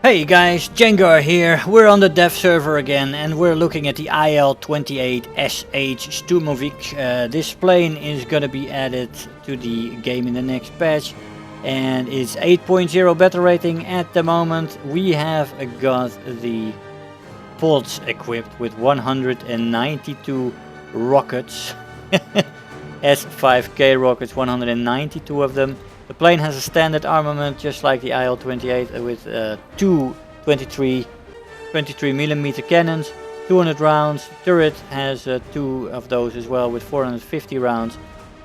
Hey guys, Jengar here. We're on the dev server again and we're looking at the IL-28Sh Sturmovik. This plane is gonna be added to the game in the next patch and it's 8.0 beta rating at the moment. We have got the pods equipped with 192 rockets. S5K rockets, 192 of them. The plane has a standard armament just like the IL-28 with two 23mm cannons, 200 rounds. Turret has two of those as well with 450 rounds.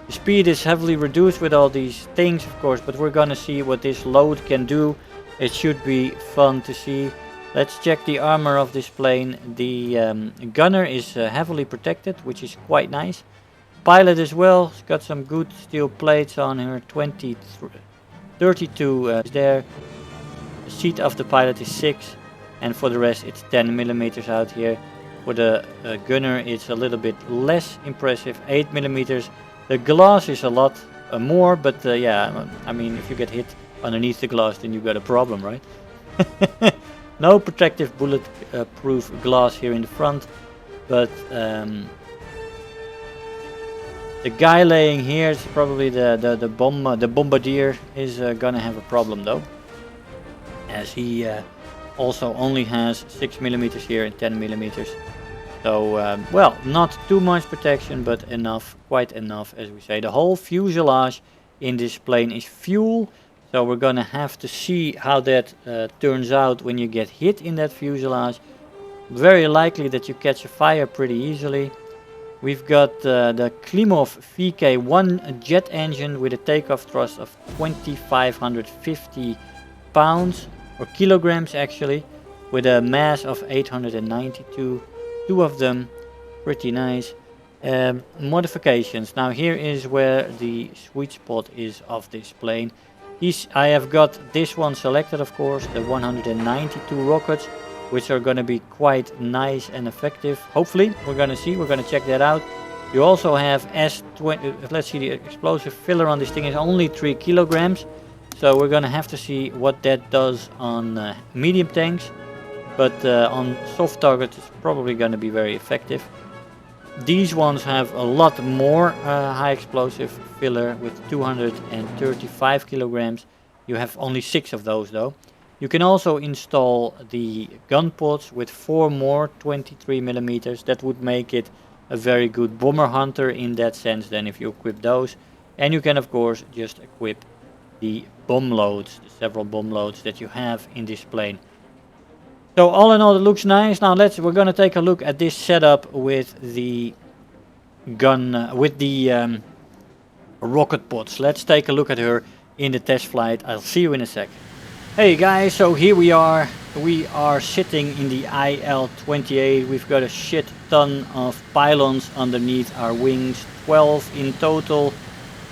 The speed is heavily reduced with all these things, of course, but we're gonna see what this load can do. It should be fun to see. Let's check the armor of this plane. The gunner is heavily protected, which is quite nice. Pilot as well, it's got some good steel plates on her, 32 is there. The seat of the pilot is 6 and for the rest it's 10mm out here. For the gunner it's a little bit less impressive, 8mm. The glass is a lot more, but yeah, I mean if you get hit underneath the glass then you got a problem, right? No protective bullet-proof glass here in the front, but the guy laying here is probably the bombardier is gonna have a problem though, as he also only has 6mm here and 10mm. So well, not too much protection, but enough, quite enough, as we say. The whole fuselage in this plane is fuel, so we're gonna have to see how that turns out when you get hit in that fuselage. Very likely that you catch a fire pretty easily. We've got the Klimov VK1 jet engine with a takeoff thrust of 2,550 pounds, or kilograms actually, with a mass of 892, two of them, pretty nice. Modifications, now here is where the sweet spot is of this plane. I have got this one selected, of course, the 192 rockets, which are going to be quite nice and effective. Hopefully, we're going to see, we're going to check that out. You also have S20, let's see, the explosive filler on this thing is only 3 kilograms. So we're going to have to see what that does on medium tanks. But on soft targets, it's probably going to be very effective. These ones have a lot more high explosive filler with 235 kilograms. You have only 6 of those though. You can also install the gun pods with 4 more 23mm. That would make it a very good bomber hunter in that sense then if you equip those. And you can of course just equip the bomb loads, the several bomb loads that you have in this plane. So all in all it looks nice. Now we're gonna take a look at this setup with the gun, with the rocket pods. Let's take a look at her in the test flight. I'll see you in a sec. Hey guys, so here we are sitting in the IL-28. We've got a shit ton of pylons underneath our wings, 12 in total.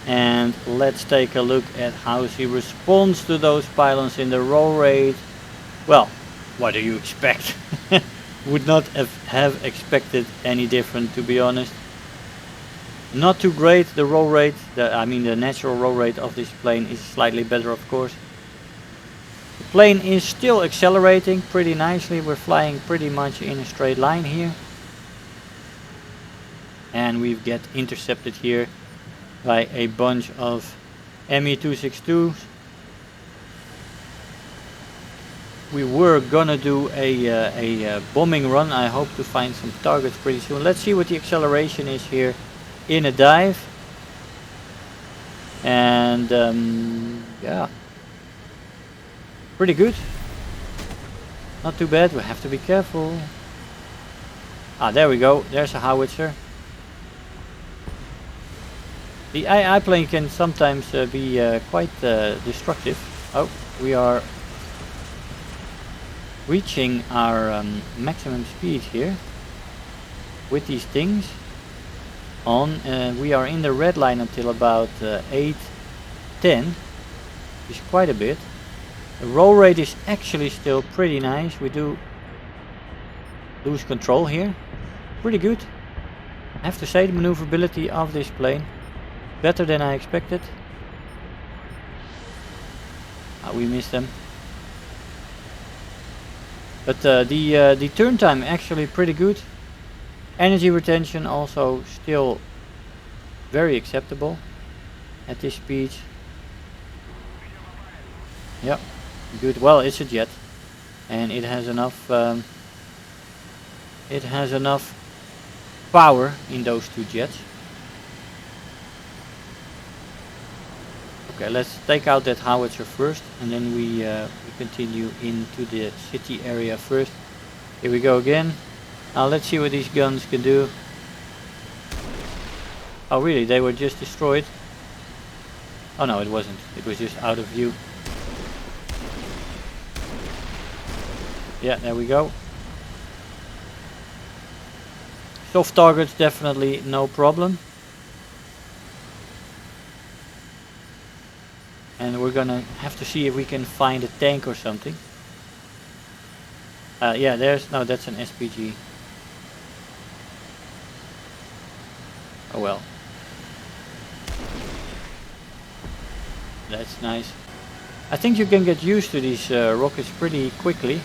And let's take a look at how she responds to those pylons in the roll rate. Well, what do you expect? Would not have expected any different, to be honest. Not too great, the roll rate, I mean the natural roll rate of this plane is slightly better of course. The plane is still accelerating pretty nicely. We're flying pretty much in a straight line here. And we get intercepted here by a bunch of Me-262s. We were gonna do a bombing run. I hope to find some targets pretty soon. Let's see what the acceleration is here in a dive. And yeah. Pretty good. Not too bad. We have to be careful. Ah, there we go. There's a howitzer. The AI plane can sometimes be quite destructive. Oh, we are reaching our maximum speed here with these things on. We are in the red line until about 8:10, which is quite a bit. The roll rate is actually still pretty nice. We do lose control here. Pretty good. I have to say the maneuverability of this plane better than I expected. We missed them. But the turn time actually pretty good. Energy retention also still very acceptable at this speed. Yep, good. Well, it's a jet, and it has enough. It has enough power in those two jets. Okay, let's take out that howitzer first, and then we continue into the city area first. Here we go again. Now let's see what these guns can do. Oh really, they were just destroyed? Oh no, it wasn't. It was just out of view. Yeah, there we go. Soft targets definitely no problem. And we're gonna have to see if we can find a tank or something. Yeah, no, that's an SPG. Oh well. That's nice. I think you can get used to these rockets pretty quickly.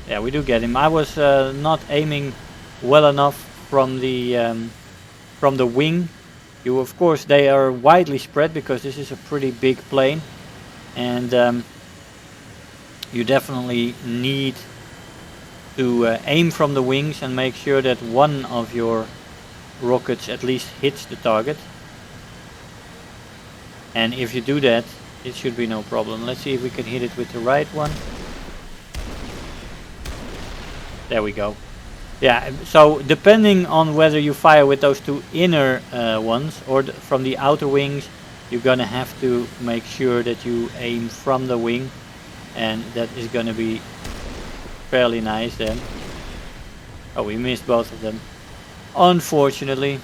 Yeah, we do get him. I was not aiming well enough from the wing. You, of course, they are widely spread because this is a pretty big plane, and you definitely need to aim from the wings and make sure that one of your rockets at least hits the target. And if you do that, it should be no problem. Let's see if we can hit it with the right one. There we go. Yeah, so depending on whether you fire with those two inner ones or from the outer wings, you're gonna have to make sure that you aim from the wing, and that is gonna be fairly nice then. Oh, we missed both of them, unfortunately.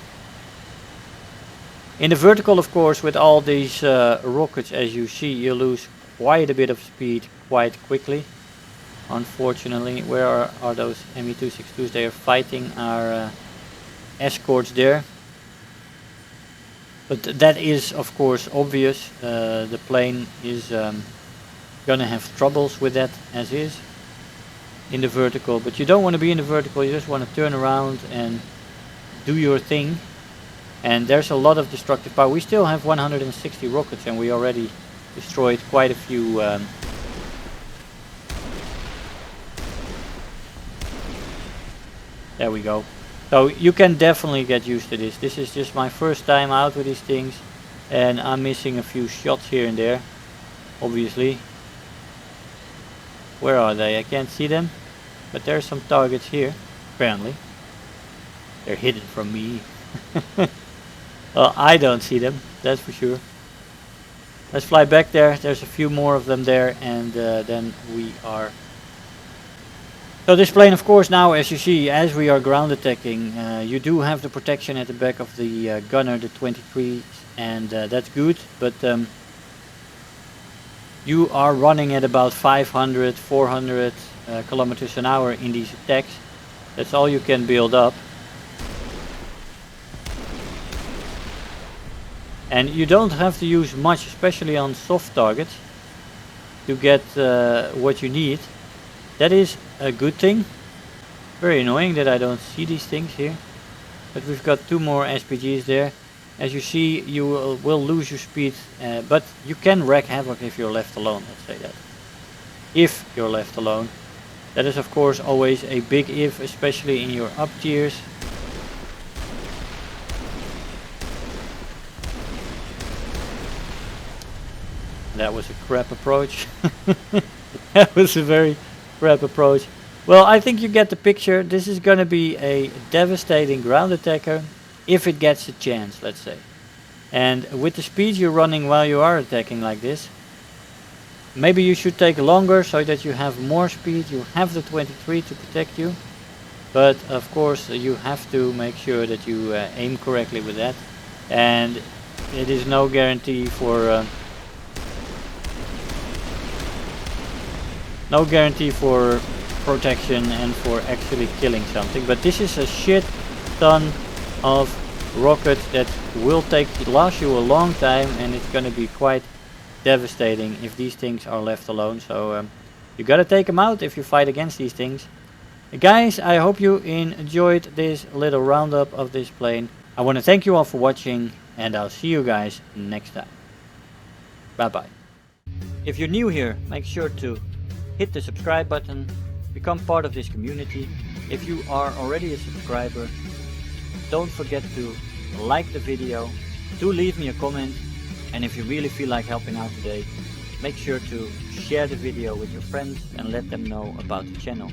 In the vertical, of course, with all these rockets, as you see, you lose quite a bit of speed quite quickly. Unfortunately, where are those Me-262s? They are fighting our escorts there. But that is, of course, obvious. The plane is gonna have troubles with that as is in the vertical. But you don't want to be in the vertical. You just want to turn around and do your thing. And there's a lot of destructive power. We still have 160 rockets, and we already destroyed quite a few. There we go. So you can definitely get used to this. This is just my first time out with these things, and I'm missing a few shots here and there, obviously. Where are they? I can't see them, but there's some targets here, apparently. They're hidden from me. Well, I don't see them, that's for sure. Let's fly back there. There's a few more of them there, and then we are... So this plane, of course, now, as you see, as we are ground attacking, you do have the protection at the back of the gunner, the 23, and that's good. But you are running at about 500, 400 kilometers an hour in these attacks. That's all you can build up. And you don't have to use much, especially on soft targets, to get what you need. That is a good thing. Very annoying that I don't see these things here. But we've got two more SPGs there. As you see, you will lose your speed, but you can wreak havoc if you're left alone, let's say that. If you're left alone. That is, of course, always a big if, especially in your up tiers. That was a crap approach. That was a very crap approach. Well, I think you get the picture. This is going to be a devastating ground attacker if it gets a chance, let's say. And with the speed you're running while you are attacking like this, maybe you should take longer so that you have more speed. You have the 23 to protect you, but of course you have to make sure that you aim correctly with that. And it is no guarantee for protection and for actually killing something. But this is a shit ton of rockets that will last you a long time, and it's going to be quite devastating if these things are left alone. So you gotta take them out if you fight against these things. Guys, I hope you enjoyed this little roundup of this plane. I want to thank you all for watching, and I'll see you guys next time. Bye bye. If you're new here, make sure to hit the subscribe button, become part of this community. If you are already a subscriber, don't forget to like the video, do leave me a comment, and if you really feel like helping out today, make sure to share the video with your friends and let them know about the channel.